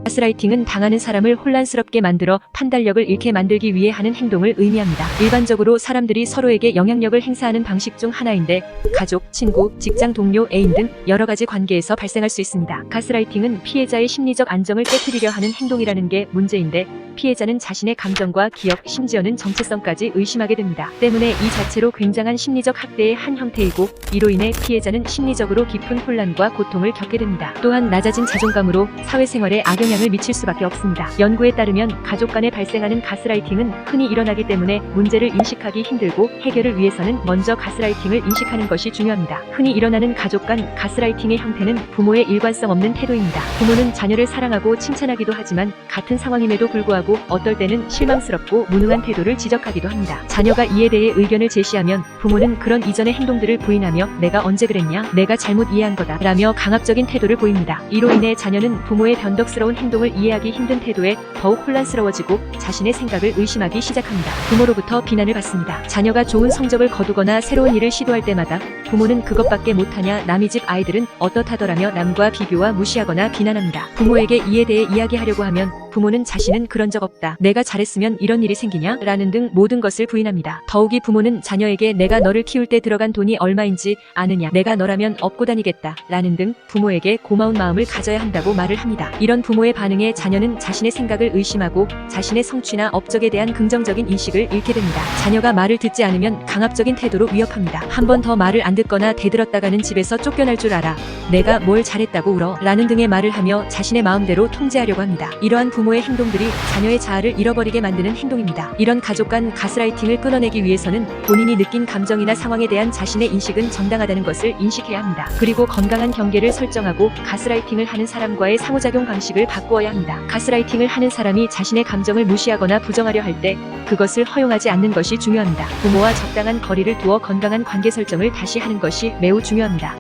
가스라이팅은 당하는 사람을 혼란스럽게 만들어 판단력을 잃게 만들기 위해 하는 행동을 의미합니다. 일반적으로 사람들이 서로에게 영향력을 행사하는 방식 중 하나인데 가족, 친구, 직장 동료, 애인 등 여러 가지 관계에서 발생할 수 있습니다. 가스라이팅은 피해자의 심리적 안정을 깨트리려 하는 행동이라는 게 문제인데 피해자는 자신의 감정과 기억, 심지어는 정체성까지 의심하게 됩니다. 때문에 이 자체로 굉장한 심리적 학대의 한 형태이고 이로 인해 피해자는 심리적으로 깊은 혼란과 고통을 겪게 됩니다. 또한 낮아진 자존감으로 사회생활에 악영향을 미칠 수밖에 없습니다. 연구에 따르면 가족 간에 발생하는 가스라이팅은 흔히 일어나기 때문에 문제를 인식하기 힘들고 해결을 위해서는 먼저 가스라이팅을 인식하는 것이 중요합니다. 흔히 일어나는 가족 간 가스라이팅의 형태는 부모의 일관성 없는 태도입니다. 부모는 자녀를 사랑하고 칭찬하기도 하지만 같은 상황임에도 불구하고 어떨 때는 실망스럽고 무능한 태도를 지적하기도 합니다. 자녀가 이에 대해 의견을 제시하면 부모는 그런 이전의 행동들을 부인하며 내가 언제 그랬냐? 내가 잘못 이해한 거다 라며 강압적인 태도를 보입니다. 이로 인해 자녀는 부모의 변덕스러운 행동을 이해하기 힘든 태도에 더욱 혼란스러워지고 자신의 생각을 의심하기 시작합니다. 부모로부터 비난을 받습니다. 자녀가 좋은 성적을 거두거나 새로운 일을 시도할 때마다 부모는 그것밖에 못하냐, 남의 집 아이들은 어떻다더라며 남과 비교와 무시하거나 비난합니다. 부모에게 이에 대해 이야기하려고 하면 부모는 자신은 그런 적 없다, 내가 잘했으면 이런 일이 생기냐? 라는 등 모든 것을 부인합니다. 더욱이 부모는 자녀에게 내가 너를 키울 때 들어간 돈이 얼마인지 아느냐, 내가 너라면 업고 다니겠다 라는 등 부모에게 고마운 마음을 가져야 한다고 말을 합니다. 이런 부모의 반응에 자녀는 자신의 생각을 의심하고 자신의 성취나 업적에 대한 긍정적인 인식을 잃게 됩니다. 자녀가 말을 듣지 않으면 강압적인 태도로 위협합니다. 한 번 더 말을 안 듣거나 대들었다가는 집에서 쫓겨날 줄 알아, 내가 뭘 잘했다고 울어 라는 등의 말을 하며 자신의 마음대로 통제하려고 합니다. 이러한 부모의 행동들이 자녀의 자아를 잃어버리게 만드는 행동입니다. 이런 가족 간 가스라이팅을 끊어내기 위해서는 본인이 느낀 감정이나 상황에 대한 자신의 인식은 정당하다는 것을 인식해야 합니다. 그리고 건강한 경계를 설정하고 가스라이팅을 하는 사람과의 상호작용 방식을 바꾸어야 합니다. 가스라이팅을 하는 사람이 자신의 감정을 무시하거나 부정하려 할 때 그것을 허용하지 않는 것이 중요합니다. 부모와 적당한 거리를 두어 건강한 관계 설정을 다시 하는 것이 매우 중요합니다.